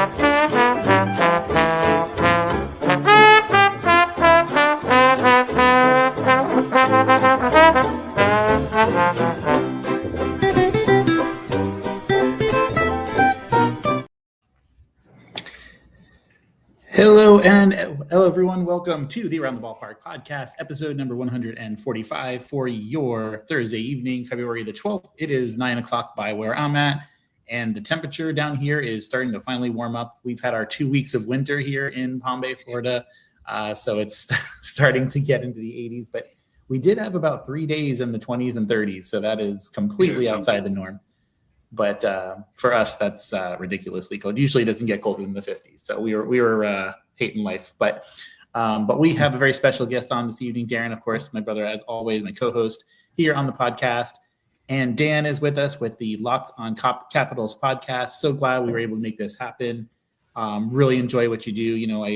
Hello, everyone. Welcome to the Around the Ballpark podcast, episode number 145 for your Thursday evening, February the 12th. It is 9 o'clock by where I'm at, and the temperature down here is starting to finally warm up. We've had our 2 weeks of winter here in Palm Bay, Florida, so it's starting to get into the 80s, but we did have about 3 days in the 20s and 30s, so that is completely outside the norm. But for us, that's ridiculously cold. Usually it doesn't get colder than the 50s. So we were hating life. But we have a very special guest on this evening. Darren, of course, my brother, as always, my co-host here on the podcast. And Dan is with us with the Locked on Capitals podcast. So glad we were able to make this happen. Really enjoy what you do. You know,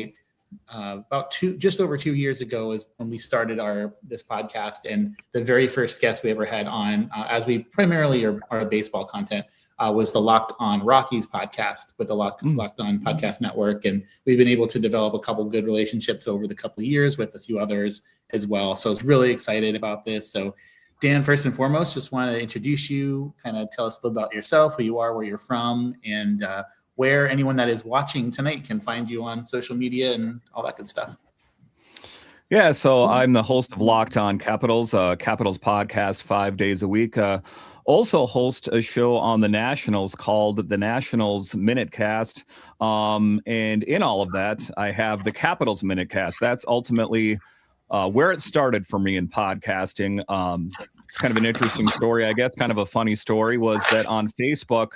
just over 2 years ago is when we started this podcast, and the very first guest we ever had on, as we primarily are baseball content, was the Locked on Rockies podcast with the Locked on Podcast Network, and we've been able to develop a couple good relationships over the couple of years with a few others as well. So I was really excited about this. So Dan, first and foremost, just wanted to introduce you, kind of tell us a little about yourself, who you are, where you're from, and where anyone that is watching tonight can find you on social media and all that good stuff. Yeah, so I'm the host of Locked on Capitals, Capitals podcast 5 days a week. Also host a show on the Nationals called the Nationals Minutecast. And in all of that, I have the Capitals Minutecast. That's ultimately where it started for me in podcasting. It's kind of an interesting story, I guess. Kind of a funny story was that on Facebook,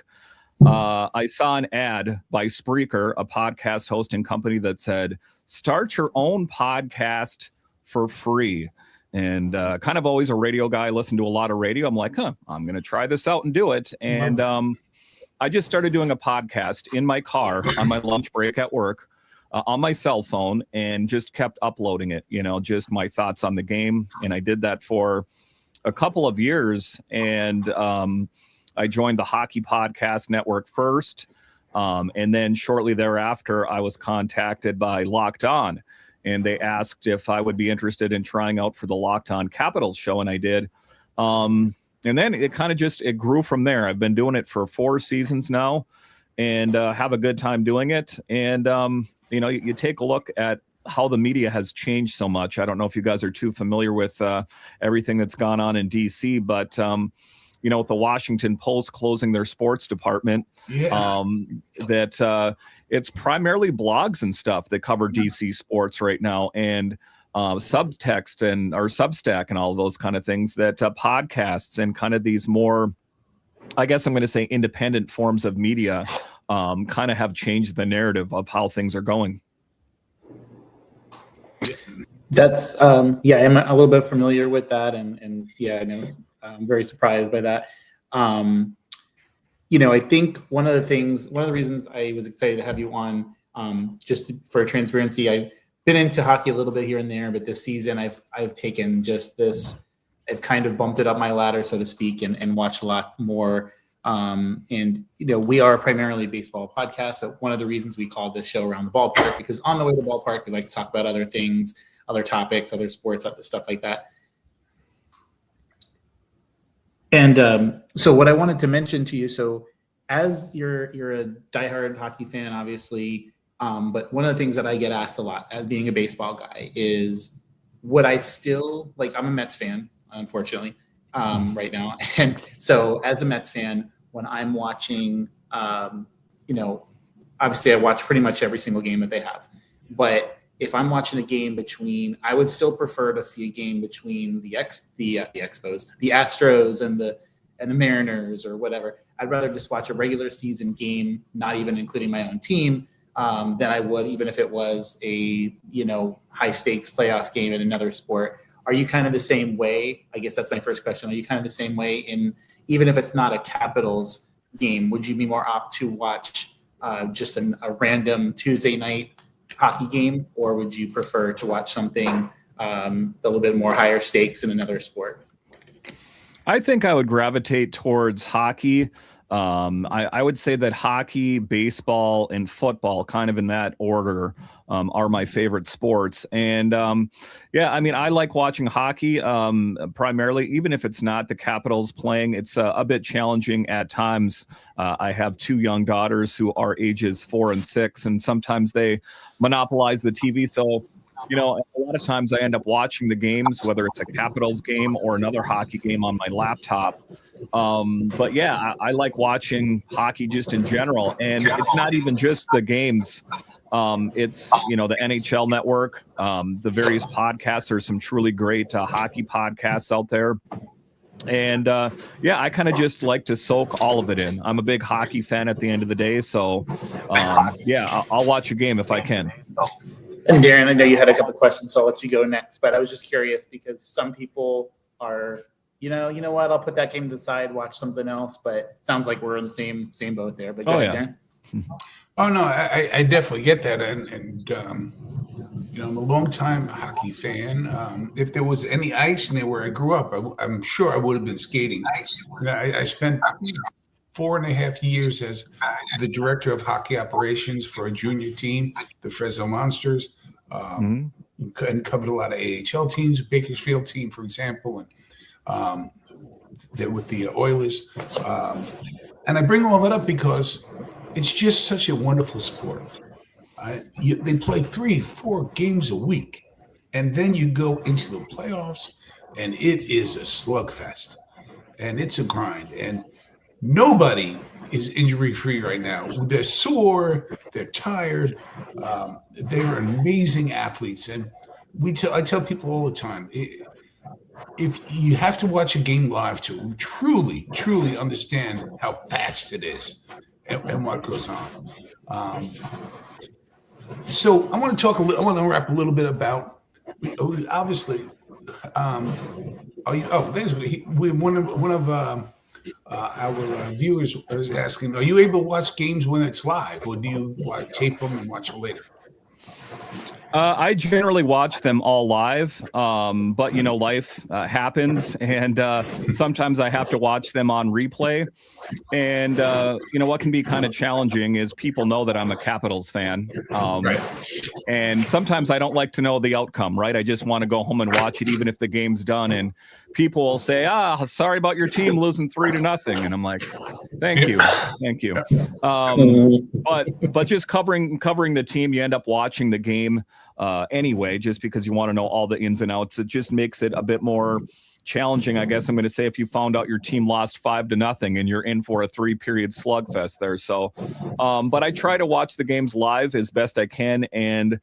I saw an ad by Spreaker, a podcast hosting company, that said, start your own podcast for free. And kind of always a radio guy, listen to a lot of radio. I'm like, I'm going to try this out and do it. And I just started doing a podcast in my car on my lunch break at work on my cell phone, and just kept uploading it, just my thoughts on the game. And I did that for a couple of years. And I joined the Hockey Podcast Network first, and then shortly thereafter, I was contacted by Locked On, and they asked if I would be interested in trying out for the Locked On Capitals show, and I did. And then it kind of it grew from there. I've been doing it for 4 seasons now, and have a good time doing it. And you take a look at how the media has changed so much. I don't know if you guys are too familiar with everything that's gone on in DC, but with the Washington Post closing their sports department, that it's primarily blogs and stuff that cover DC sports right now, and Substack and all those kind of things, that podcasts and kind of these more, I guess I'm going to say, independent forms of media kind of have changed the narrative of how things are going. That's I'm a little bit familiar with that, and I know. I'm very surprised by that. I think one of the reasons I was excited to have you on, for transparency, I've been into hockey a little bit here and there, but this season I've taken I've kind of bumped it up my ladder, so to speak, and watched a lot more. We are primarily a baseball podcast, but one of the reasons we call this show Around the Ballpark, because on the way to the ballpark, we like to talk about other things, other topics, other sports, other stuff like that. And so what I wanted to mention to you, so as you're a diehard hockey fan, obviously, but one of the things that I get asked a lot as being a baseball guy is, would I still, I'm a Mets fan, unfortunately, right now. And so as a Mets fan, when I'm watching, obviously I watch pretty much every single game that they have, but if I'm watching a game I would still prefer to see a game between the Expos, the Astros and the Mariners or whatever. I'd rather just watch a regular season game, not even including my own team, than I would even if it was a, high stakes playoff game in another sport. Are you kind of the same way? I guess that's my first question. Are you kind of the same way even if it's not a Capitals game, would you be more apt to watch just a random Tuesday night hockey game, or would you prefer to watch something a little bit more higher stakes in another sport? I think I would gravitate towards hockey. I would say that hockey, baseball, and football, kind of in that order, are my favorite sports. And yeah, I mean, I like watching hockey primarily, even if it's not the Capitals playing. It's a bit challenging at times. I have two young daughters who are ages 4 and 6, and sometimes they monopolize the TV. So, you know, a lot of times I end up watching the games, whether it's a Capitals game or another hockey game on my laptop. But yeah, I like watching hockey just in general. And it's not even just the games. It's, you know, the NHL network, the various podcasts. There's some truly great hockey podcasts out there. And yeah, I kind of just like to soak all of it in. I'm a big hockey fan at the end of the day. So yeah, I'll watch a game if I can. And Darren, I know you had a couple questions, so I'll let you go next. But I was just curious because some people are, you know what? I'll put that game to the side, watch something else. But it sounds like we're in the same boat there. But go ahead, Darren. Oh no, I definitely get that, and you know, I'm a longtime hockey fan. If there was any ice near where I grew up, I'm sure I would have been skating. I spent 4.5 years as the director of hockey operations for a junior team, the Fresno Monsters, and covered a lot of AHL teams, Bakersfield team, for example, and they're with the Oilers. And I bring all that up because it's just such a wonderful sport. They play 3-4 games a week, and then you go into the playoffs, and it is a slugfest, and it's a grind, and nobody is injury-free right now. They're sore, they're tired, they're amazing athletes, and I tell people all the time, if you have to watch a game live to truly understand how fast it is and what goes on. So I want to talk a little. I want to wrap a little bit about. Obviously, one of our viewers was asking, are you able to watch games when it's live, or do you tape them and watch them later? I generally watch them all live, but you know, life happens, and sometimes I have to watch them on replay. And you know, what can be kind of challenging is people know that I'm a Capitals fan, Right. and sometimes I don't like to know the outcome. Right, I just want to go home and watch it, even if the game's done. And people will say, sorry about your team losing 3-0, and I'm like, thank you. But just covering the team, you end up watching the game anyway, just because you want to know all the ins and outs. It just makes it a bit more challenging, I guess I'm going to say, if you found out your team lost 5-0 and you're in for a 3-period slugfest there. So, but I try to watch the games live as best I can. And,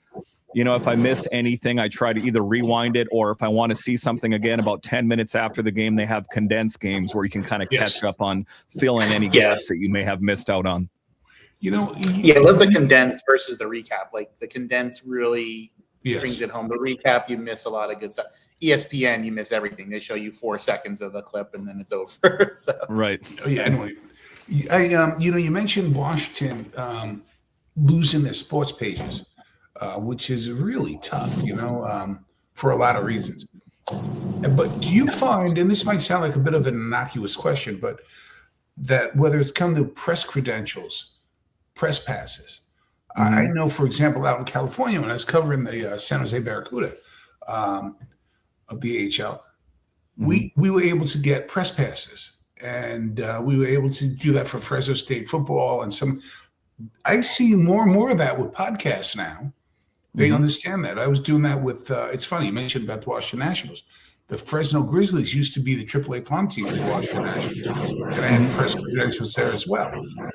you know, if I miss anything, I try to either rewind it, or if I want to see something again about 10 minutes after the game, they have condensed games where you can kind of catch up on filling any gaps that you may have missed out on. You know, I love the condensed versus the recap. Like the condensed really brings it home. The recap, you miss a lot of good stuff. ESPN, you miss everything. They show you 4 seconds of the clip and then it's over. So. Right. Oh, yeah. Anyway, you know, you mentioned Washington losing their sports pages, which is really tough, you know, for a lot of reasons. But do you find, and this might sound like a bit of an innocuous question, but that whether it's come to press credentials, press passes, I know, for example, out in California, when I was covering the San Jose Barracuda of BHL, we were able to get press passes, and we were able to do that for Fresno State football. And I see more and more of that with podcasts now. They understand that. I was doing that with, it's funny, you mentioned about the Washington Nationals. The Fresno Grizzlies used to be the AAA farm team for the Washington Nationals, and I had press credentials there as well.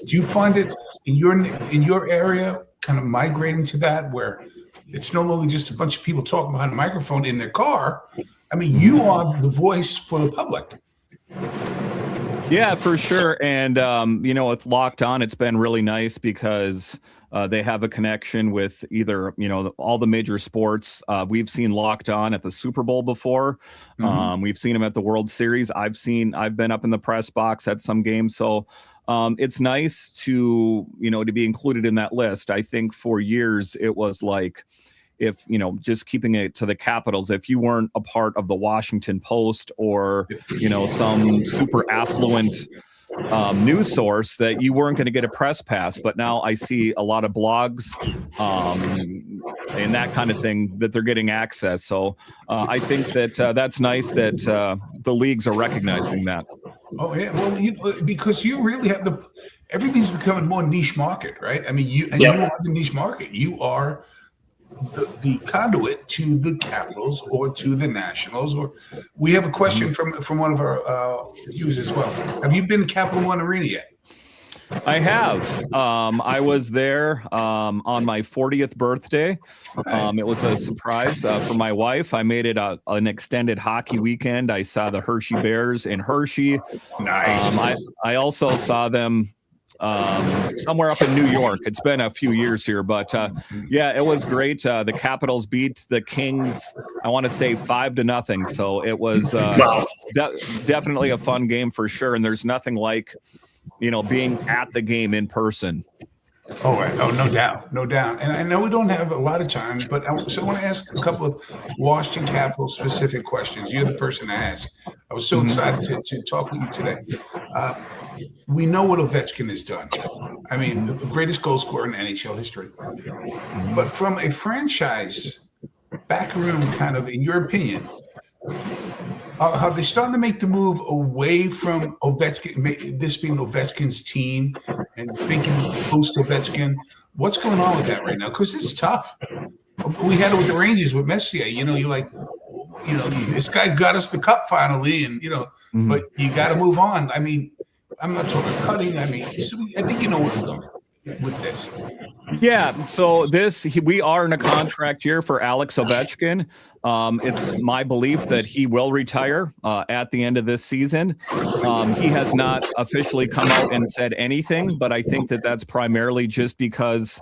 Do you find it in your area kind of migrating to that, where it's no longer just a bunch of people talking behind a microphone in their car? I mean, you are the voice for the public. Yeah, for sure. And, you know, with Locked On, it's been really nice because they have a connection with either, you know, all the major sports. We've seen Locked On at the Super Bowl before. We've seen them at the World Series. I've been up in the press box at some games. So it's nice to, you know, to be included in that list. I think for years it was like, if, you know, just keeping it to the Capitals, if you weren't a part of the Washington Post or, you know, some super affluent news source that you weren't going to get a press pass. But now I see a lot of blogs and that kind of thing that they're getting access. So I think that that's nice that the leagues are recognizing that. Oh yeah, well, because you really have everything's becoming more niche market, right? I mean, you are the niche market. You are the conduit to the Capitals or to the Nationals. Or we have a question from one of our viewers as well. Have you been to Capital One Arena yet? I have. I was there on my 40th birthday. It was a surprise for my wife. I made it an extended hockey weekend. I saw the Hershey Bears in Hershey. Nice. I also saw them somewhere up in New York. It's been a few years here, but yeah, it was great. The Capitals beat the Kings, I want to say 5-0. So it was definitely a fun game for sure. And there's nothing like, being at the game in person. Oh, right. Oh, no doubt. No doubt. And I know we don't have a lot of time, but I want to ask a couple of Washington Capitals specific questions. You're the person to ask. I was so excited to talk with you today. We know what Ovechkin has done. I mean, the greatest goal scorer in NHL history. But from a franchise backroom kind of, in your opinion, are they starting to make the move away from Ovechkin, this being Ovechkin's team, and thinking post Ovechkin? What's going on with that right now? Because it's tough. We had it with the Rangers with Messier. You're like, this guy got us the cup finally, and but you got to move on. I mean, I'm not talking cutting. I mean, I think you know where I'm going with this. Yeah, so we are in a contract year for Alex Ovechkin. It's my belief that he will retire at the end of this season. He has not officially come out and said anything, but I think that that's primarily just because,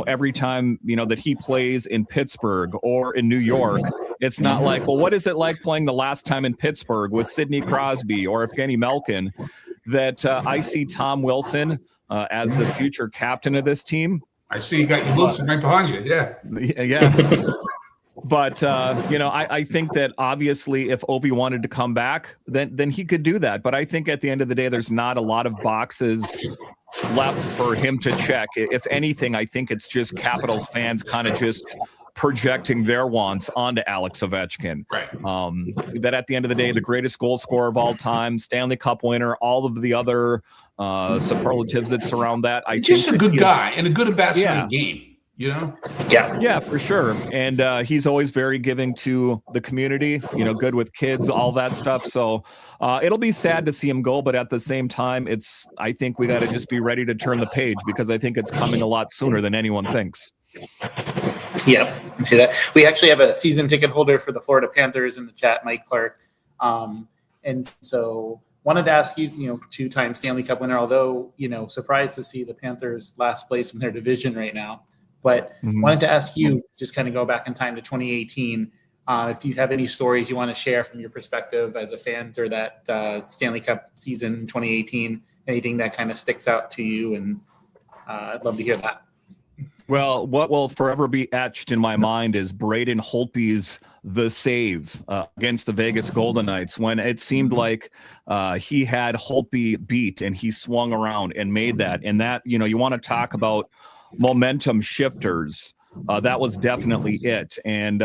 every time, that he plays in Pittsburgh or in New York, it's not like, well, what is it like playing the last time in Pittsburgh with Sidney Crosby or Evgeny Malkin? That I see Tom Wilson as the future captain of this team. I see you got your Wilson right behind you. Yeah. Yeah. But, I think that obviously if Ovi wanted to come back, then he could do that. But I think at the end of the day, there's not a lot of boxes left for him to check. If anything, I think it's just Capitals fans kind of just projecting their wants onto Alex Ovechkin. Right. That at the end of the day, the greatest goal scorer of all time, Stanley Cup winner, all of the other superlatives that surround that. Just a good guy and a good ambassador in the game. Yeah, for sure. And he's always very giving to the community, good with kids, all that stuff. So it'll be sad to see him go, but at the same time, I think we got to just be ready to turn the page because I think it's coming a lot sooner than anyone thinks. Yeah, I can see that. We actually have a season ticket holder for the Florida Panthers in the chat, Mike Clark. And so wanted to ask you, two-time Stanley Cup winner, although, surprised to see the Panthers last place in their division right now. But wanted to ask you, just kind of go back in time to 2018, if you have any stories you want to share from your perspective as a fan through that Stanley Cup season 2018, anything that kind of sticks out to you, and I'd love to hear that. Well, what will forever be etched in my mind is Braden Holtby's the save against the Vegas Golden Knights when it seemed like he had Holtby beat and he swung around and made that. And that, you want to talk about momentum shifters. That was definitely it. And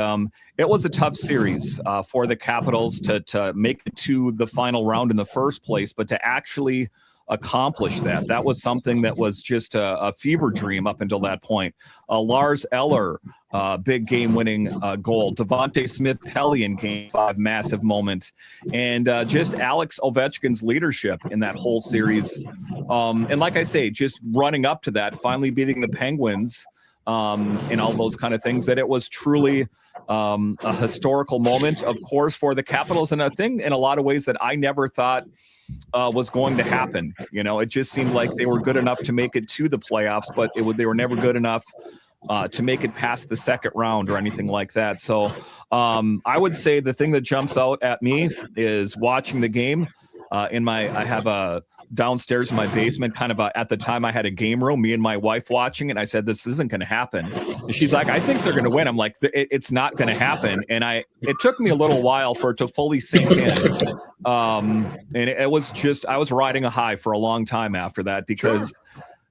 it was a tough series for the Capitals to make it to the final round in the first place, but to actually accomplish that was something that was just a fever dream up until that point. Lars Eller, big game-winning goal. Devontae Smith-Pelly in Game 5, massive moment. And just Alex Ovechkin's leadership in that whole series. And like I say, just running up to that, finally beating the Penguins, and all those kind of things, that it was truly a historical moment, of course, for the Capitals, and a thing in a lot of ways that I never thought was going to happen. It just seemed like they were good enough to make it to the playoffs, but they were never good enough to make it past the second round or anything like that. So I would say the thing that jumps out at me is watching the game. I have a downstairs in my basement, kind of at the time I had a game room, me and my wife watching it. And I said, this isn't going to happen. And she's like, I think they're going to win. I'm like, it's not going to happen. And it took me a little while for it to fully sink in. And it was just, I was riding a high for a long time after that because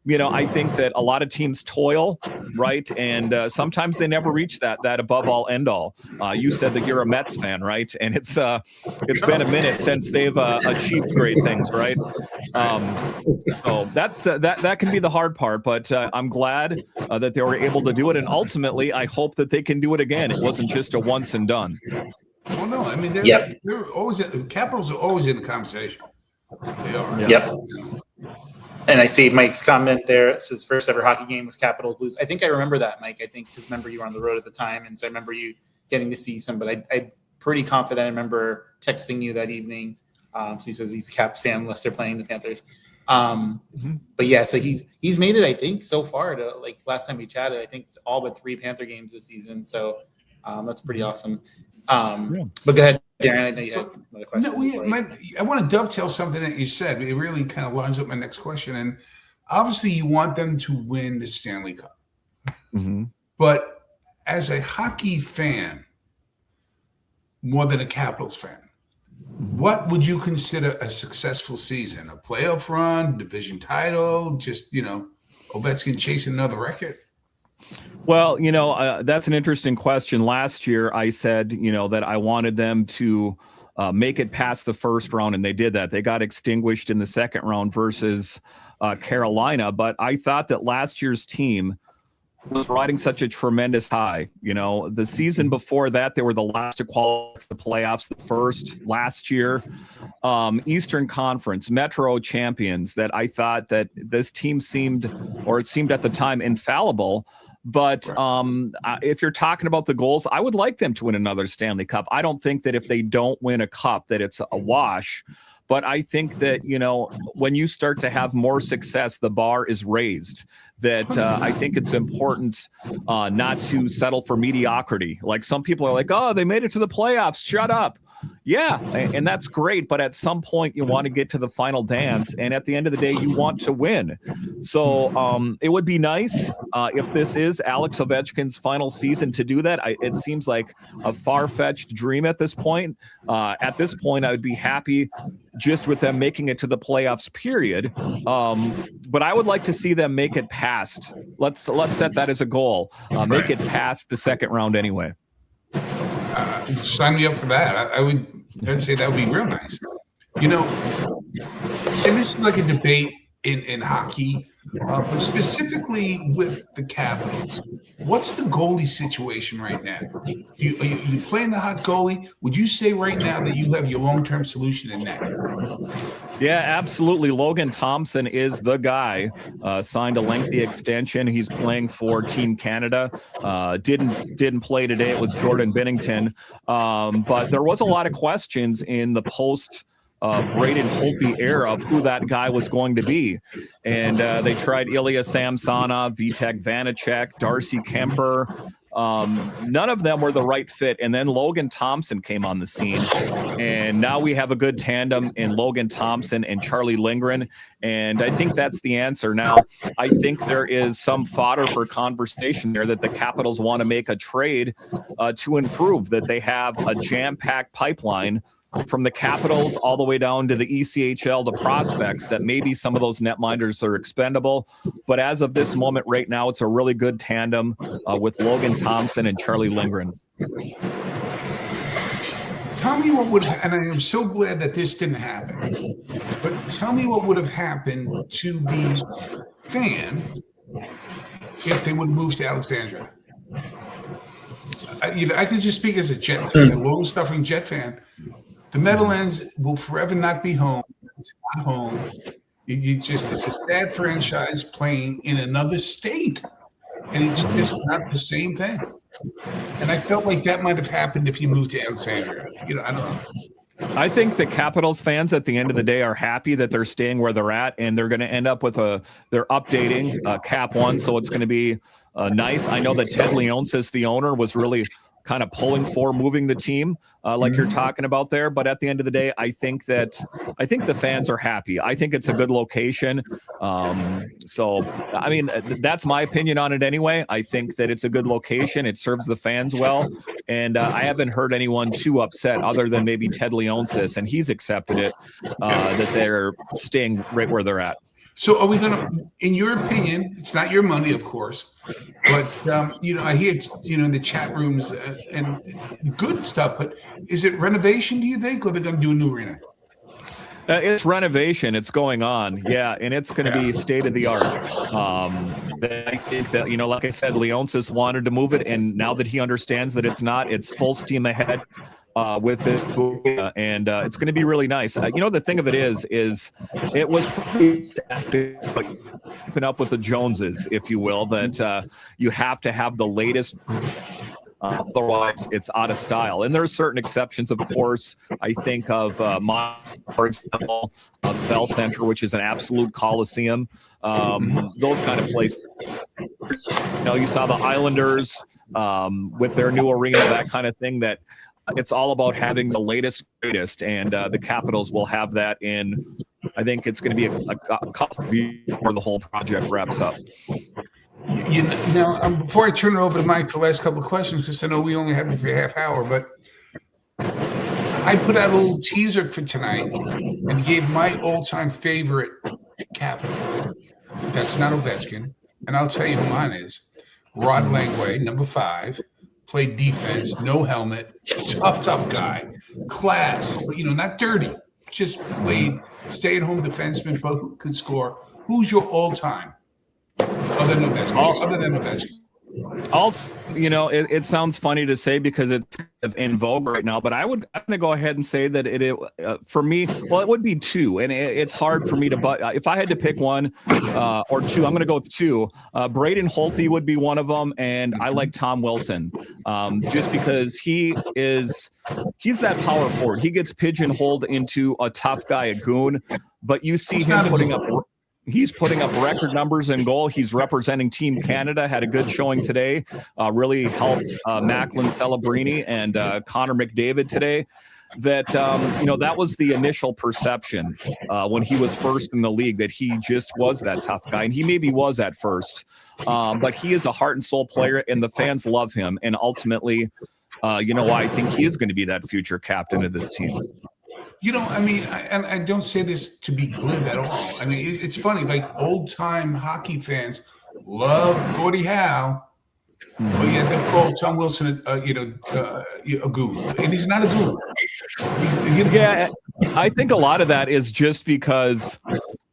I think that a lot of teams toil, right? And sometimes they never reach that above all end all. You said that you're a Mets fan, right? And it's been a minute since they've achieved great things, right? So that can be the hard part, but I'm glad that they were able to do it. And ultimately, I hope that they can do it again. It wasn't just a once and done. Well, no, I mean, they're always Capitals are always in the conversation. They are. Yes. Yep. And I see Mike's comment there. It says first ever hockey game was Capitals Blues. I think I remember that, Mike. I think just remember you were on the road at the time, and so I remember you getting to see some. But I'm pretty confident I remember texting you that evening. So he says he's a Caps fan unless they're playing the Panthers. But yeah, so he's made it. I think so far to like last time we chatted. I think all but 3 Panther games this season. So that's pretty awesome. But go ahead, Darren. I know you had another question. I want to dovetail something that you said. It really kind of lines up my next question. And obviously, you want them to win the Stanley Cup. Mm-hmm. But as a hockey fan, more than a Capitals fan, what would you consider a successful season? A playoff run, division title, just, Ovechkin chasing another record? Well, that's an interesting question. Last year, I said, that I wanted them to make it past the first round, and they did that. They got extinguished in the second round versus Carolina, but I thought that last year's team was riding such a tremendous high. The season before that, they were the last to qualify for the playoffs, the first last year. Eastern Conference, Metro champions, that I thought that this team seemed at the time infallible. But if you're talking about the goals, I would like them to win another Stanley Cup. I don't think that if they don't win a cup that it's a wash. But I think that, when you start to have more success, the bar is raised. That I think it's important not to settle for mediocrity. Like some people are like, oh, they made it to the playoffs. Shut up. Yeah, and that's great. But at some point, you want to get to the final dance. And at the end of the day, you want to win. So it would be nice if this is Alex Ovechkin's final season to do that. It seems like a far-fetched dream at this point. At this point, I would be happy just with them making it to the playoffs, period. But I would like to see them make it past. Let's set that as a goal. Make it past the second round anyway. Sign me up for that. I'd say that would be real nice. And this is like a debate in hockey, but specifically with the Capitals. What's the goalie situation right now? Are you playing the hot goalie? Would you say right now that you have your long-term solution in that? Yeah, absolutely. Logan Thompson is the guy. Signed a lengthy extension. He's playing for Team Canada. Didn't play today. It was Jordan Binnington. But there was a lot of questions in the post Braden Holtby era of who that guy was going to be. And they tried Ilya Samsonov, Vitek Vanacek, Darcy Kemper. None of them were the right fit. And then Logan Thompson came on the scene. And now we have a good tandem in Logan Thompson and Charlie Lindgren. And I think that's the answer. Now, I think there is some fodder for conversation there that the Capitals want to make a trade to improve, that they have a jam-packed pipeline from the Capitals all the way down to the ECHL, the prospects, that maybe some of those netminders are expendable. But as of this moment right now, it's a really good tandem with Logan Thompson and Charlie Lindgren. Tell me what would, and I am so glad that this didn't happen, but tell me what would have happened to the fan if they would have moved to Alexandria. I can just speak as a Jet fan, a long-suffering Jet fan. The Meadowlands will forever not be home. It's not home. It's a sad franchise playing in another state, and it's just not the same thing. And I felt like that might have happened if you moved to Alexandria. I don't know. I think the Capitals fans at the end of the day are happy that they're staying where they're at, and they're going to end up with they're updating Cap One, so it's going to be nice. I know that Ted Leonsis, the owner, was really kind of pulling for moving the team, like you're talking about there. But at the end of the day, I think the fans are happy. I think it's a good location. So, I mean, that's my opinion on it anyway. I think that it's a good location. It serves the fans well. And I haven't heard anyone too upset other than maybe Ted Leonsis, and he's accepted it, that they're staying right where they're at. So are we going to, in your opinion, it's not your money, of course, but, I hear, in the chat rooms and good stuff, but is it renovation, do you think, or they're going to do a new arena? It's renovation. It's going on. Yeah. And it's going to be state of the art. I think that, like I said, Leonsis wanted to move it. And now that he understands that it's full steam ahead with this. And it's going to be really nice. The thing of it is it was pretty keeping up with the Joneses, if you will, that you have to have the latest. Otherwise, it's out of style. And there are certain exceptions, of course. I think of for example, Bell Center, which is an absolute coliseum. Those kind of places. You saw the Islanders with their new arena, that kind of thing. That it's all about having the latest, greatest, and the Capitals will have that in. I think it's going to be a couple of years before the whole project wraps up. Now, before I turn it over to Mike for the last couple of questions, because I know we only have you for a half hour, but I put out a little teaser for tonight and gave my all-time favorite Capital. That's not Ovechkin, and I'll tell you who mine is. Rod Langway, number 5, played defense, no helmet, tough guy, class, but not dirty, just played stay-at-home defenseman, but who could score. Who's your all-time? Other than Ovechkin. It sounds funny to say because it's in vogue right now, but I'm going to go ahead and say that for me, well, it would be 2, and it's hard for me to, but if I had to pick one or 2, I'm going to go with 2. Braden Holtby would be one of them, and I like Tom Wilson, just because he's that power forward. He gets pigeonholed into a tough guy, a goon, but you see him putting up. He's putting up record numbers in goal. He's representing Team Canada, had a good showing today, really helped Macklin Celebrini and Connor McDavid today. That was the initial perception when he was first in the league, that he just was that tough guy. And he maybe was at first, but he is a heart and soul player, and the fans love him. And ultimately, I think he is going to be that future captain of this team. I don't say this to be glib at all. I mean, it's funny, like old-time hockey fans love Gordie Howe, but yet they call Tom Wilson a goon. And he's not a goon. Yeah, I think a lot of that is just because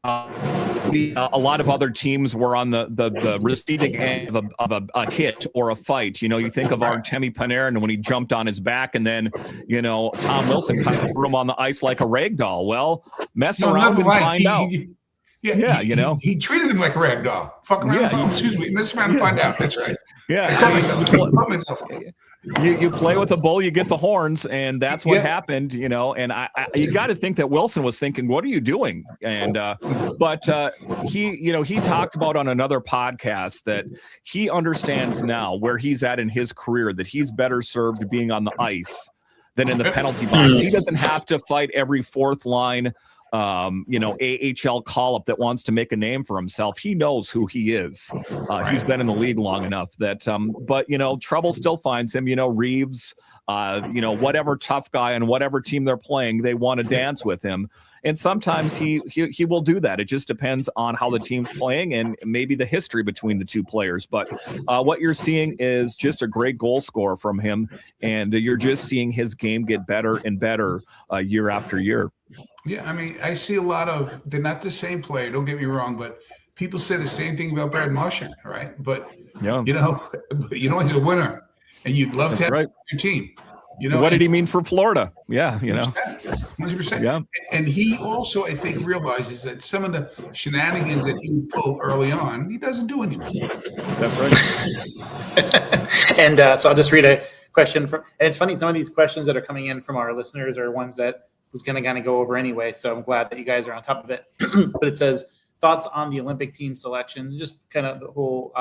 a lot of other teams were on the receiving end of a hit or a fight. You think of Artemi Panarin when he jumped on his back, and then Tom Wilson kind of threw him on the ice like a rag doll. Well, mess around and find out. He treated him like a rag doll. Fuck around, mess around and find out. That's right. Yeah, you play with a bull, you get the horns, and that's what happened, And you got to think that Wilson was thinking, "What are you doing?" And but he talked about on another podcast that he understands now where he's at in his career, that he's better served being on the ice than in the penalty box. He doesn't have to fight every fourth line. AHL call-up that wants to make a name for himself. He knows who he is. He's been in the league long enough that, but trouble still finds him. Reeves, whatever tough guy and whatever team they're playing, they want to dance with him. And sometimes he will do that. It just depends on how the team's playing and maybe the history between the two players. But what you're seeing is just a great goal scorer from him, and you're just seeing his game get better and better year after year. Yeah, I mean, I see a lot of, they're not the same player, don't get me wrong, but people say the same thing about Brad Marchand, right? But, he's a winner, and you'd love to have your team. What did he mean for Florida? Yeah, 100%. Yeah. And he also, I think, realizes that some of the shenanigans that he would pull early on, he doesn't do anymore. That's right. And so I'll just read a question and it's funny, some of these questions that are coming in from our listeners are ones that was going to kind of go over anyway. So I'm glad that you guys are on top of it. But it says, thoughts on the Olympic team selections, just kind of the whole,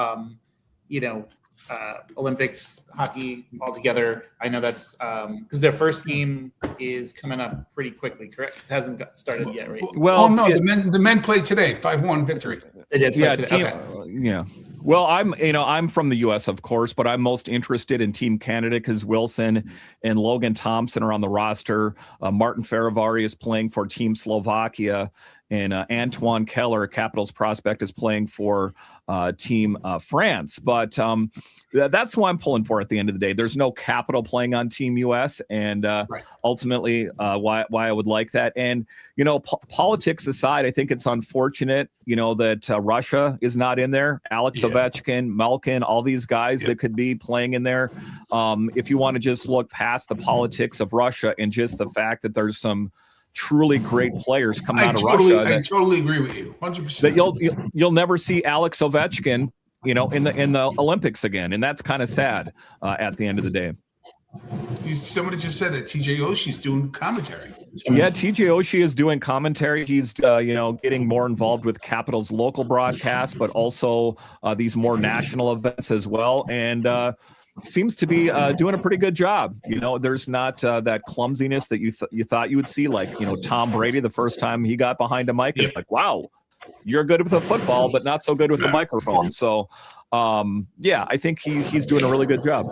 Olympics hockey altogether. I know that's because their first game is coming up pretty quickly, correct? It hasn't started yet, right? Well, no, the men played today, 5-1 victory. They did. Yeah, Today. yeah. Well, I'm from the U.S., of course, but I'm most interested in Team Canada because Wilson and Logan Thompson are on the roster. Martin Ferivari is playing for Team Slovakia, and Antoine Keller, Capitals prospect, is playing for Team France. But that's who I'm pulling for at the end of the day. There's no Capital playing on Team U.S., and ultimately why I would like that. And, politics aside, I think it's unfortunate, that Russia is not in there. Alex Ovechkin, Malkin, all these guys that could be playing in there. If you want to just look past the politics of Russia and just the fact that there's some truly great players coming out of Russia. I totally agree with you, 100%. That you'll never see Alex Ovechkin, in the Olympics again, and that's kind of sad at the end of the day. Somebody just said that TJ Oshie's doing commentary. Yeah, TJ Oshie is doing commentary. He's getting more involved with Capitals local broadcasts, but also these more national events as well, and seems to be doing a pretty good job. There's not that clumsiness that you thought you would see, like Tom Brady the first time he got behind a mic. It's like, wow, you're good with the football, but not so good with the microphone. So, I think he's doing a really good job.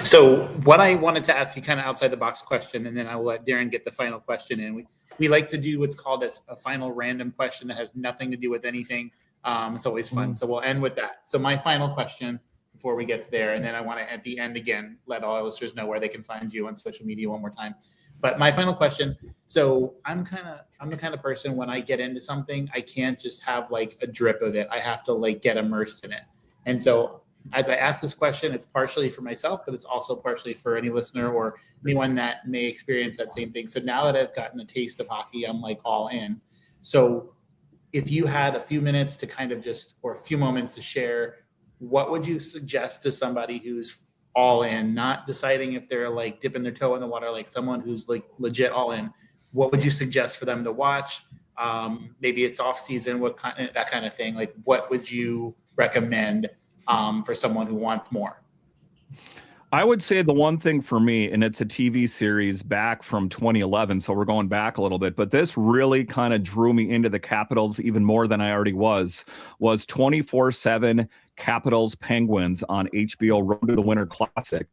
So what I wanted to ask you, kind of outside the box question, and then I will let Darren get the final question in. We like to do what's called a final random question that has nothing to do with anything. It's always fun. So we'll end with that. So my final question before we get to there, and then I want to, at the end again, let all our listeners know where they can find you on social media one more time. But my final question, so I'm the kind of person, when I get into something, I can't just have like a drip of it. I have to like get immersed in it. And so as I ask this question, it's partially for myself, but it's also partially for any listener or anyone that may experience that same thing. So now that I've gotten a taste of hockey, I'm like all in. So if you had a few minutes to kind of or a few moments to share, what would you suggest to somebody who's all in, not deciding if they're like dipping their toe in the water, like someone who's like legit all in? What would you suggest for them to watch? Maybe it's off season, that kind of thing. Like, what would you recommend for someone who wants more? I would say the one thing for me, and it's a TV series back from 2011, so we're going back a little bit, but this really kind of drew me into the Capitals even more than I already was 24/7 Capitals Penguins on HBO Road to the Winter Classic.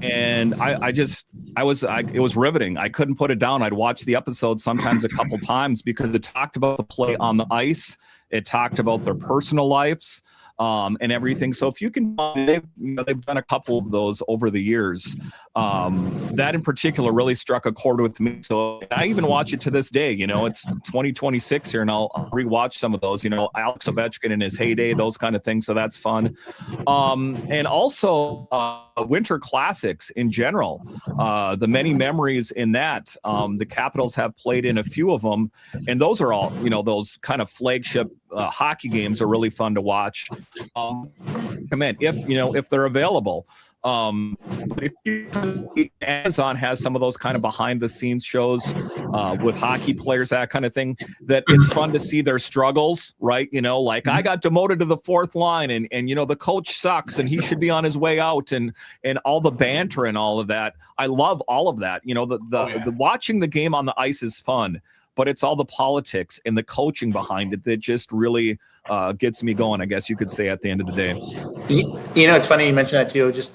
And it was riveting. I couldn't put it down. I'd watch the episode sometimes a couple times because it talked about the play on the ice. It talked about their personal lives. And everything. So if you can, they've done a couple of those over the years. That in particular really struck a chord with me. So I even watch it to this day. It's 2026 here, and I'll rewatch some of those. Alex Ovechkin in his heyday, those kind of things. So that's fun. And also Winter Classics in general. The many memories in that. The Capitals have played in a few of them, and those are all those kind of flagship hockey games are really fun to watch. If they're available. Amazon has some of those kind of behind the scenes shows with hockey players, that kind of thing, that it's fun to see their struggles, right? Like I got demoted to the fourth line and the coach sucks and he should be on his way out, and all the banter and all of that. I love all of that. The watching the game on the ice is fun, but it's all the politics and the coaching behind it that just really gets me going, I guess you could say, at the end of the day. It's funny you mentioned that too, just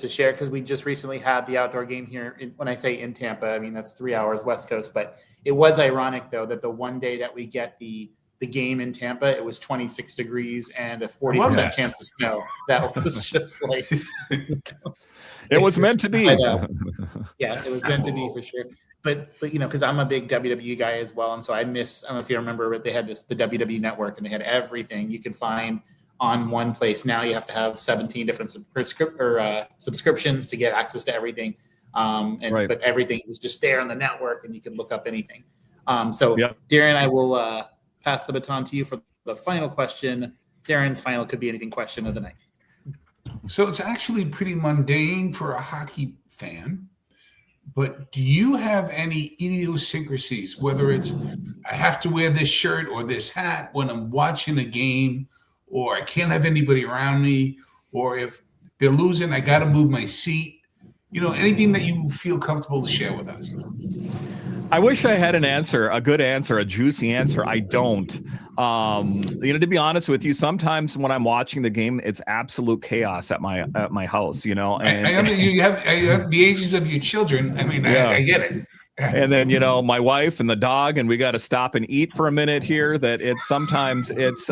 to share, because we just recently had the outdoor game here. When I say in Tampa, I mean, that's 3 hours West Coast, but it was ironic though, that the one day that we get the game in Tampa, it was 26 degrees and a 40% chance of snow. That was just like, it was meant to be. Yeah, it was meant to be for sure. But because I'm a big WWE guy as well, and so I don't know if you remember, but they had the WWE Network, and they had everything you could find on one place. Now you have to have 17 different subscriptions to get access to everything, but everything was just there on the network, and you could look up anything. Darren, I will pass the baton to you for the final question. Darren's final could be anything question of the night. So it's actually pretty mundane for a hockey fan. But do you have any idiosyncrasies, whether it's I have to wear this shirt or this hat when I'm watching a game, or I can't have anybody around me, or if they're losing, I got to move my seat. Anything that you feel comfortable to share with us. I wish I had an answer, a good answer, a juicy answer. I don't. To be honest with you, sometimes when I'm watching the game, it's absolute chaos at my house. And I mean, you have the ages of your children. I mean, Yeah. I get it. And then my wife and the dog, and we got to stop and eat for a minute here. That it's sometimes it's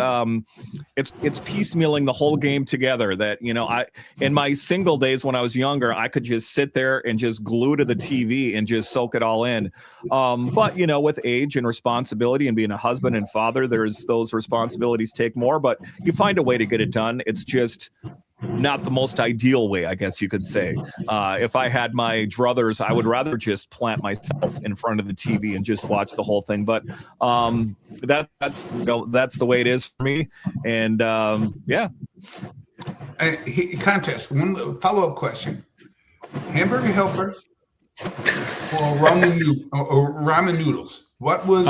piecemealing the whole game together. That I in my single days when I was younger, I could just sit there and just glue to the TV and just soak it all in. But with age and responsibility and being a husband and father, there's those responsibilities take more. But you find a way to get it done. It's just not the most ideal way, I guess you could say. If I had my druthers, I would rather just plant myself in front of the TV and just watch the whole thing. But that's the way it is for me. And yeah. Contest. One follow-up question: hamburger helper or ramen noodles? What was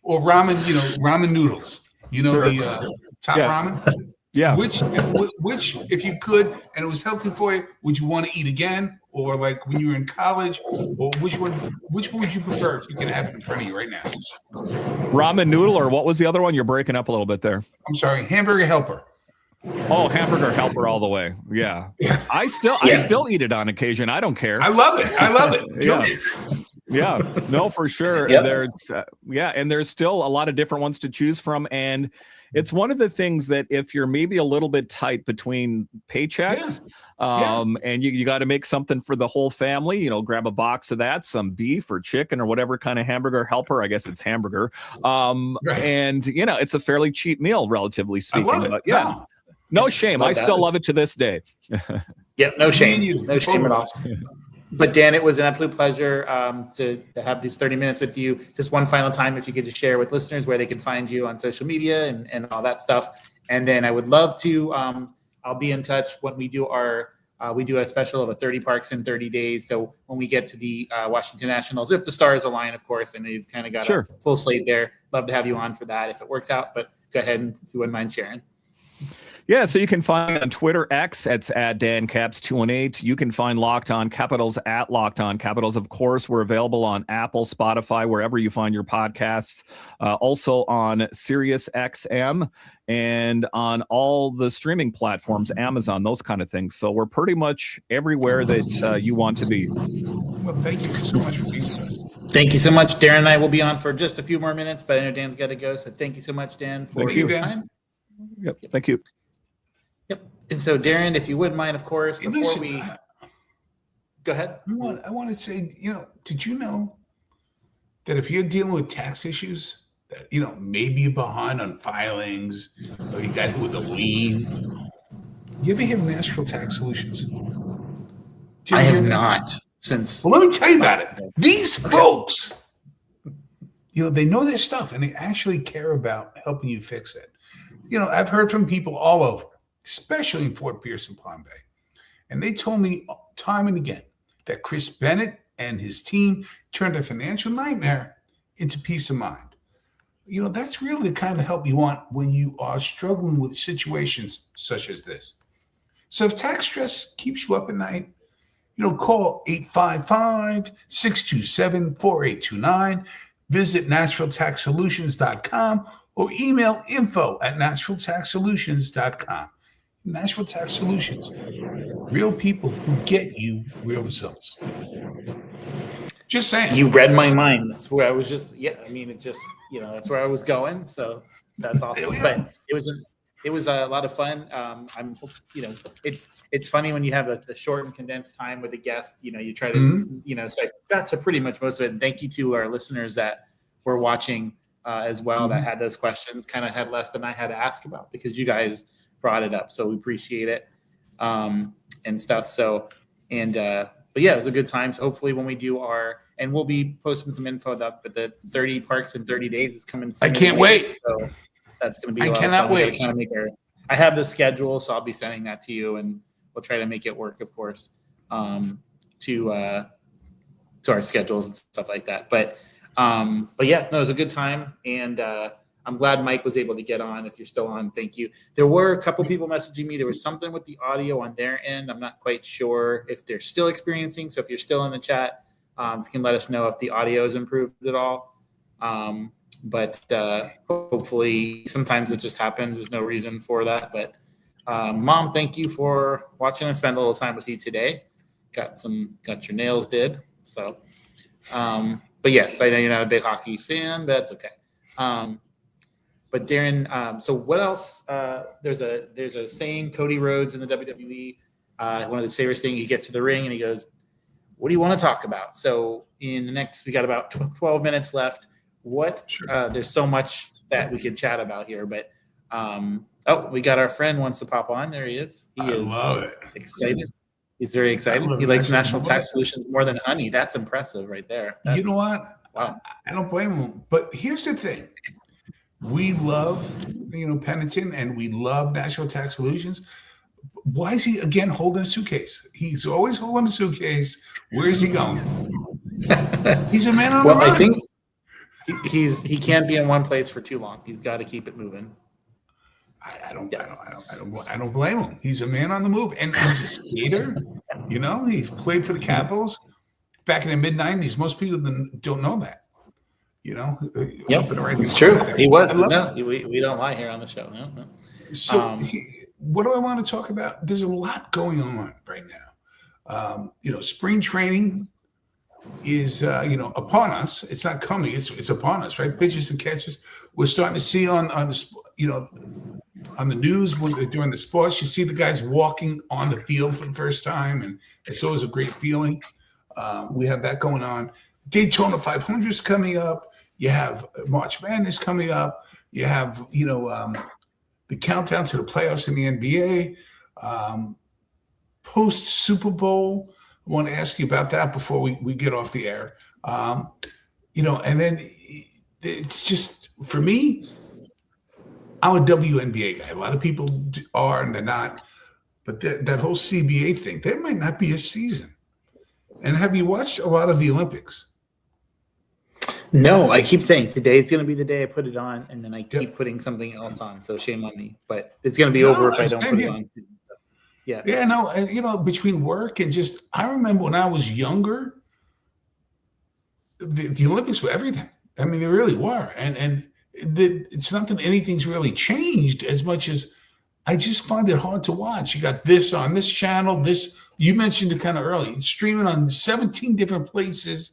or ramen? Ramen noodles. Sure. The top ramen. Yeah. Which, if you could, and it was healthy for you, would you want to eat again, or like when you were in college, or which one would you prefer if you can have it in front of you right now? Ramen noodle, or what was the other one? You're breaking up a little bit there. I'm sorry, hamburger helper. Oh, hamburger helper all the way. Yeah. I still eat it on occasion. I don't care. I love it. Yeah. No, for sure. Yep. And there's still a lot of different ones to choose from. And it's one of the things that if you're maybe a little bit tight between paychecks, and you got to make something for the whole family, grab a box of that, some beef or chicken or whatever kind of hamburger helper. I guess it's hamburger. Right. And it's a fairly cheap meal, relatively speaking. I love it. But yeah. No shame. I still love it to this day. Yep, no shame. No shame at all. But Dan, it was an absolute pleasure to have these 30 minutes with you. Just one final time, if you could just share with listeners where they can find you on social media and all that stuff. And then I would love to, I'll be in touch when we do we do a special of a 30 parks in 30 days. So when we get to the Washington Nationals, if the stars align, of course, and you've kind of got a full slate there, love to have you on for that if it works out. But go ahead and if you wouldn't mind sharing. Yeah, so you can find me on Twitter, X, it's at DanCaps218. You can find Locked On Capitals at Locked On Capitals. Of course, we're available on Apple, Spotify, wherever you find your podcasts. Also on Sirius XM and on all the streaming platforms, Amazon, those kind of things. So we're pretty much everywhere that you want to be. Well, thank you so much for being with us. Thank you so much. Darren and I will be on for just a few more minutes, but I know Dan's got to go. So thank you so much, Dan, for your time. Yep. Thank you. Yep. And so, Darren, if you wouldn't mind, of course, before we go ahead. I want to say, did you know that if you're dealing with tax issues, that maybe you're behind on filings, or you got hit with a lien? You ever hear of Nashville Tax Solutions? I have not since. Well, let me tell you about it. These folks, they know their stuff, and they actually care about helping you fix it. I've heard from people all over, especially in Fort Pierce and Palm Bay. And they told me time and again that Chris Bennett and his team turned a financial nightmare into peace of mind. That's really the kind of help you want when you are struggling with situations such as this. So if tax stress keeps you up at night, call 855-627-4829, visit NashvilleTaxSolutions.com, or email info@NashvilleTaxSolutions.com. Nashville Tax Solutions, real people who get you real results. Just saying. You read my mind. That's where I was just, that's where I was going. So that's awesome. But it was a lot of fun. It's funny when you have a short and condensed time with a guest, you try to, say got to pretty much most of it. And thank you to our listeners that were watching as well, that had those questions, kind of had less than I had to ask about because you guys brought it up. So we appreciate it and stuff. So, but yeah, it was a good time. So hopefully when we do and we'll be posting some info up, but the 30 parks in 30 days is coming soon. I can't wait. So that's going to be I cannot wait. Kind of I have the schedule, so I'll be sending that to you and we'll try to make it work, of course, to our schedules and stuff like that. But yeah, no, it was a good time. And I'm glad Mike was able to get on. If you're still on, thank you. There were a couple people messaging me. There was something with the audio on their end. I'm not quite sure if they're still experiencing. So if you're still in the chat, you can let us know if the audio has improved at all. But hopefully sometimes it just happens. There's no reason for that. But Mom, thank you for watching and spend a little time with you today. Got your nails did. So, but yes, I know you're not a big hockey fan. That's okay. But Darren, so what else? There's a saying, Cody Rhodes in the WWE. One of his favorite things, he gets to the ring and he goes, "What do you want to talk about?" So in the next, we got about 12 minutes left. There's so much that we could chat about here, but we got our friend wants to pop on. There he is. I love it. Excited. He's very excited. He likes National Tax Solutions more than honey. That's impressive right there. You know what? Wow. I don't blame him. But here's the thing. We love, Pennington, and we love National Tax Solutions. Why is he, again, holding a suitcase? He's always holding a suitcase. Where is he going? He's a man on the run. I think he can't be in one place for too long. He's got to keep it moving. I don't blame him. He's a man on the move, and he's a skater. He's played for the Capitals back in the mid-90s. Most people don't know that. Yep, it's true. He was. No, we don't lie here on the show. No. So, what do I want to talk about? There's a lot going on right now. Spring training is upon us. It's not coming. It's upon us, right? Pitches and catches. We're starting to see on the news during the sports, you see the guys walking on the field for the first time, and it's always a great feeling. We have that going on. Daytona 500 is coming up. You have March Madness coming up. You have the countdown to the playoffs in the NBA. Post Super Bowl, I want to ask you about that before we get off the air. And then it's just, for me, I'm a WNBA guy. A lot of people are and they're not. But that whole CBA thing, that might not be a season. And have you watched a lot of the Olympics? No, I keep saying today's going to be the day I put it on, and then I keep putting something else on. So shame on me. But it's going to be over if I don't put it on. So, yeah. Yeah, no, between work and just, I remember when I was younger, the Olympics were everything. I mean, they really were. And it's not that anything's really changed as much as I just find it hard to watch. You got this on this channel, you mentioned it kind of early. It's streaming on 17 different places.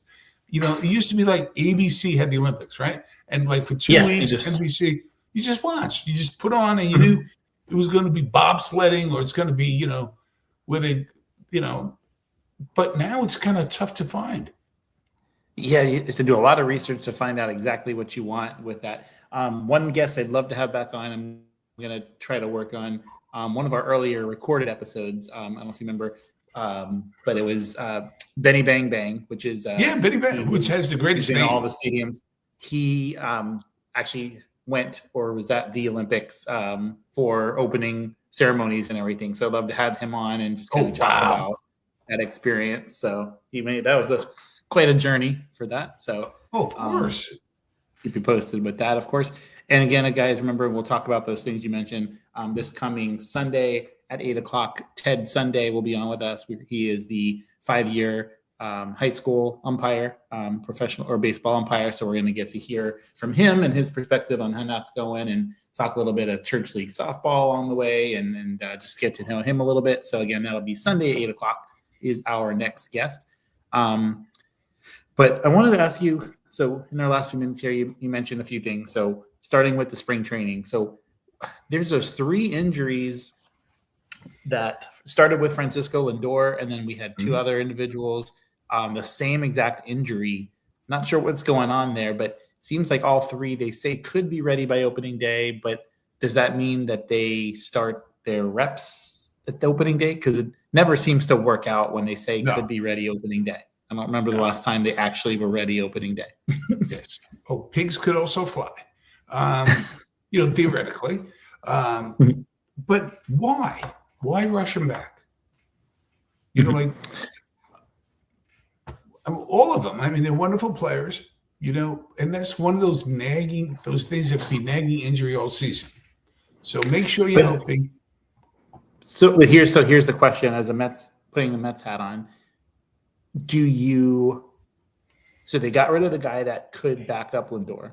It used to be like ABC had the Olympics, right? And like for 2 weeks, NBC, you just watched. You just put on and you knew it was going to be bobsledding or it's going to be, where they, but now it's kind of tough to find. Yeah, you have to do a lot of research to find out exactly what you want with that. One guest I'd love to have back on, I'm going to try to work on one of our earlier recorded episodes. I don't know if you remember, but it was Benny Bang Bang, which is Benny Bang, which has the greatest name in all the stadiums. He actually went or was at the Olympics for opening ceremonies and everything. So I'd love to have him on and just kind of talk about that experience. So that was quite a journey for that. So of course, keep you posted with that, of course. And again, guys, remember, we'll talk about those things you mentioned this coming Sunday at 8:00. Ted Sunday will be on with us. He is the 5-year high school umpire, professional or baseball umpire. So we're going to get to hear from him and his perspective on how that's going, and talk a little bit of church league softball on the way, and just get to know him a little bit. So again, that'll be Sunday at 8:00 is our next guest. But I wanted to ask you, so in our last few minutes here, you mentioned a few things. So starting with the spring training. So there's those 3 injuries that started with Francisco Lindor, and then we had 2 other individuals, the same exact injury. Not sure what's going on there, but seems like all 3, they say, could be ready by opening day. But does that mean that they start their reps at the opening day? Because it never seems to work out when they say could be ready opening day. I don't remember the last time they actually were ready opening day. Yes. Oh, pigs could also fly, theoretically. But why? Why rush them back? All of them. I mean, they're wonderful players. and that's one of those things that be nagging injury all season. So make sure you're healthy. So here's the question: as a Mets, putting the Mets hat on, so they got rid of the guy that could back up Lindor.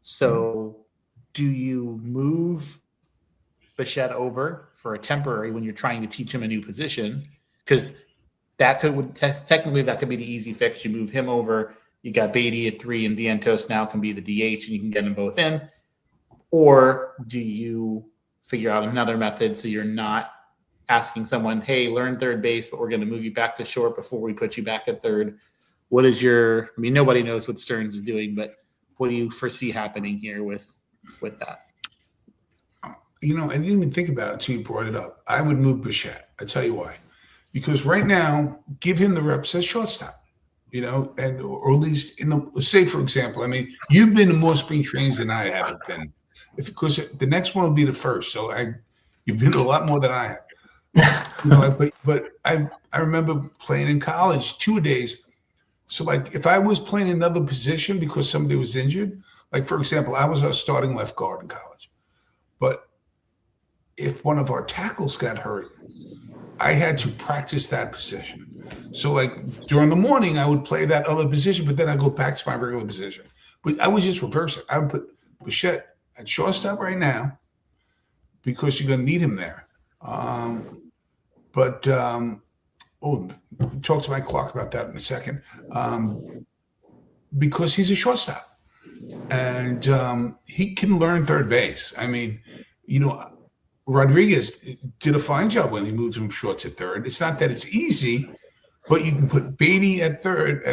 So do you move Bichette over for a temporary when you're trying to teach him a new position? Because technically that could be the easy fix. You move him over. You got Beatty at 3, and Vientos now can be the DH, and you can get them both in. Or do you figure out another method so you're not asking someone, hey, learn third base, but we're going to move you back to short before we put you back at third? What is nobody knows what Stearns is doing, but what do you foresee happening here with that? I didn't even think about it until you brought it up. I would move Bichette. I tell you why. Because right now, give him the reps as shortstop. Or at least say, for example, you've been to more spring trainings than I have been. Because the next one will be the first. So you've been to a lot more than I have. But I remember playing in college 2 days. So like if I was playing another position because somebody was injured, like for example, I was a starting left guard in college. But if one of our tackles got hurt, I had to practice that position. So like during the morning, I would play that other position, but then I go back to my regular position. But I would just reverse it. I would put Bichette at shortstop right now because you're going to need him there. We'll talk to my clock about that in a second. Because he's a shortstop. And he can learn third base. Rodriguez did a fine job when he moved from short to third. It's not that it's easy, but you can put Beatty at third,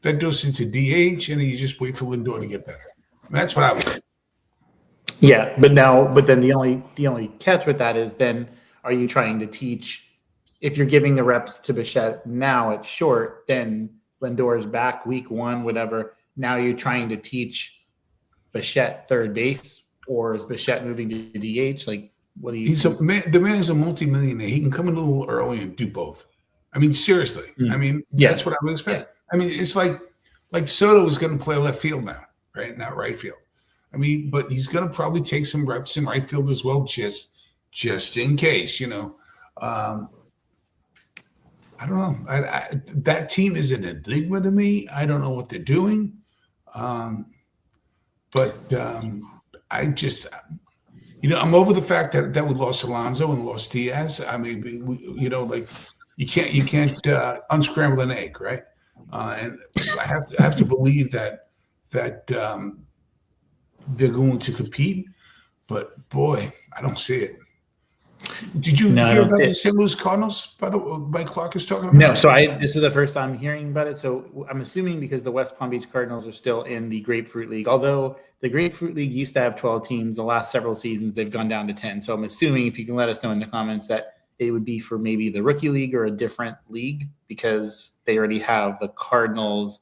Ventos into DH, and you just wait for Lindor to get better. That's what I would do. Yeah, but then the only catch with that is then are you trying to teach, if you're giving the reps to Bichette now at short, then Lindor's back week 1, whatever. Now you're trying to teach Bichette third base, or is Bichette moving to DH? Like, what do you think? The man is a multimillionaire. He can come in a little early and do both. Seriously. That's what I would expect. Yeah. It's like Soto is going to play left field now, right? Not right field. But he's going to probably take some reps in right field as well, just in case, I don't know. That team is an enigma to me. I don't know what they're doing. I'm over the fact that we lost Alonso and lost Diaz. You can't unscramble an egg, right? And I have to believe that they're going to compete. But boy, I don't see it. Did you hear about the St. Louis Cardinals? By the way, Mike Clark is talking about. No, so this is the first time hearing about it. So I'm assuming because the West Palm Beach Cardinals are still in the Grapefruit League, although the Grapefruit League used to have 12 teams. The last several seasons, they've gone down to 10. So I'm assuming, if you can let us know in the comments, that it would be for maybe the rookie league or a different league, because they already have the Cardinals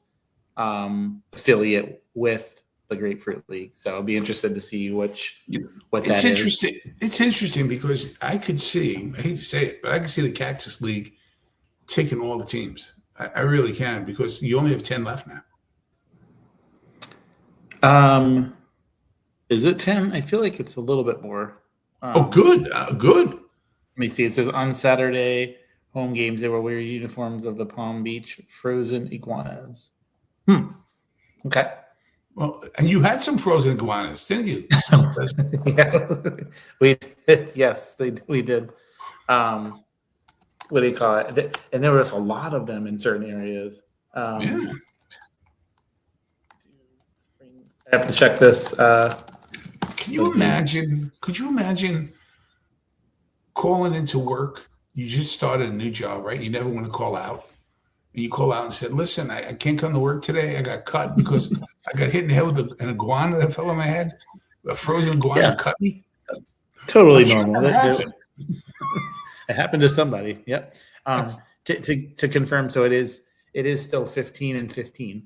affiliate with the Grapefruit League. So I'll be interested to see what that is. Interesting. It's interesting because I could see, I hate to say it, but I can see the Cactus League taking all the teams. I really can, because you only have 10 left now. Is it 10? I feel like it's a little bit more. Good. Let me see. It says on Saturday, home games, they will wear uniforms of the Palm Beach Frozen Iguanas. Okay. Well, and you had some frozen iguanas, didn't you? Yeah, we did. Yes, we did. What do you call it? And there was a lot of them in certain areas. Yeah. I have to check this. Could you imagine calling into work? You just started a new job, right? You never want to call out. And you call out and said, listen, I can't come to work today. I got cut because I got hit in the head with an iguana that fell on my head. A frozen iguana cut me. Totally normal. It happened to somebody. Yep. To confirm, so it is still 15-15.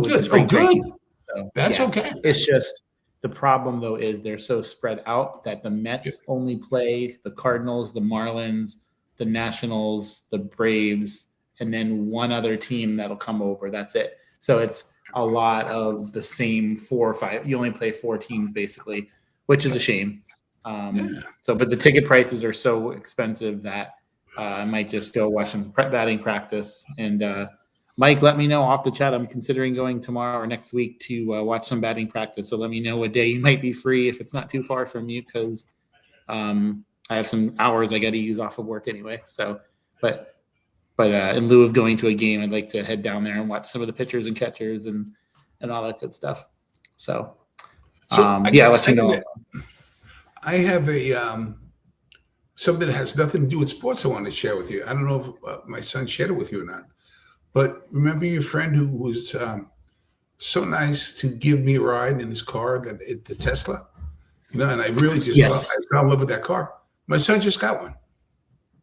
Good. Good. So, that's okay. It's just the problem, though, is they're so spread out that the Mets only play the Cardinals, the Marlins, the Nationals, the Braves, and then one other team that'll come over. That's it. So it's a lot of the same 4 or 5. You only play 4 teams basically, which is a shame. But the ticket prices are so expensive that I might just go watch some batting practice. And Mike, let me know off the chat. I'm considering going tomorrow or next week to watch some batting practice. So let me know what day you might be free if it's not too far from you, because I have some hours I got to use off of work anyway. So, but in lieu of going to a game, I'd like to head down there and watch some of the pitchers and catchers and all that good stuff. So I'll let you know. I have a something that has nothing to do with sports I want to share with you. I don't know if my son shared it with you or not, but remember your friend who was so nice to give me a ride in his car, the Tesla? And I really just I fell in love with that car. My son just got one.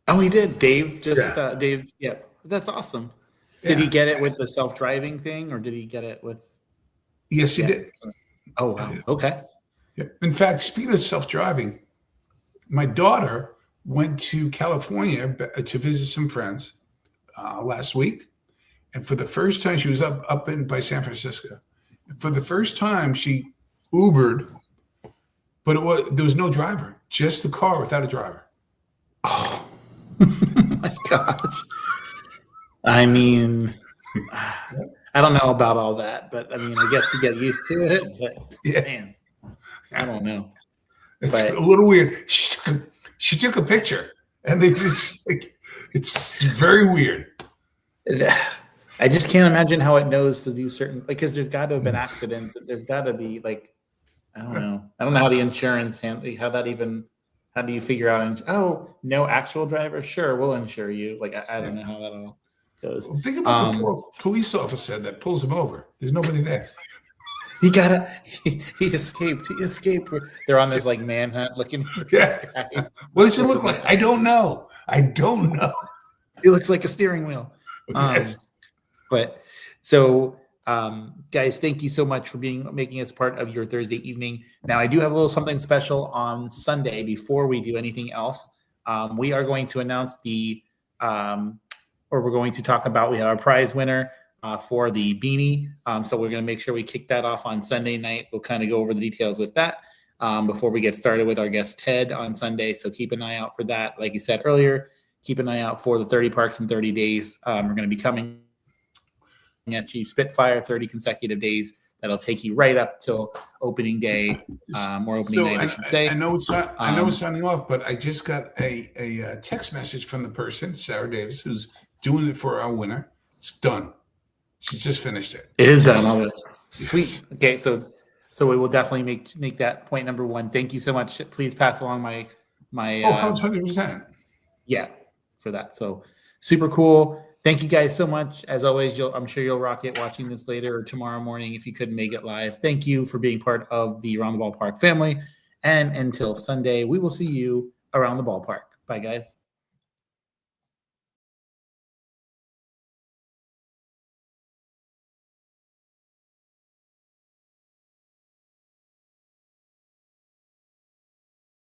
Oh, he did. Dave Dave. Yeah, that's awesome. Did he get it with the self-driving thing, or did he get it with? Yes, he did. Oh, wow. Okay. Yeah. In fact, speaking of self-driving, my daughter went to California to visit some friends last week, and for the first time, she was up by San Francisco. For the first time, she Ubered, but there was no driver, just the car without a driver. Oh my gosh! I mean, I don't know about all that, but I mean, I guess you get used to it. But man, I don't know. It's a little weird. She took a picture, and it's very weird. I just can't imagine how it knows to do certain, because there's got to have been accidents. There's got to be I don't know. I don't know how the insurance how do you figure out? No actual driver? Sure, we'll insure you. I don't know how that all goes. Well, think about the poor police officer that pulls him over. There's nobody there. He escaped. He escaped. They're on this manhunt looking for this guy. What does he look like? I don't know. He looks like a steering wheel. Yes. Guys, thank you so much for making us part of your Thursday evening. Now, I do have a little something special on Sunday before we do anything else. We are going to announce we're going to talk about, we have our prize winner for the beanie. So we're going to make sure we kick that off on Sunday night. We'll kind of go over the details with that before we get started with our guest Ted on Sunday. So keep an eye out for that. Like you said earlier, keep an eye out for the 30 parks in 30 days. We're going to be coming at you Spitfire 30 consecutive days. That'll take you right up till opening day, or opening night, I should say. I know it's signing off, but I just got a text message from the person, Sarah Davis, who's doing it for our winner. It's done. She just finished it. It is done. All sweet. Okay, so we will definitely make that point number one. Thank you so much. Please pass along my 100%. Yeah, for that. So super cool. Thank you guys so much. As always, I'm sure you'll rock it watching this later or tomorrow morning if you couldn't make it live. Thank you for being part of the Around the Ballpark family. And until Sunday, we will see you around the ballpark. Bye, guys.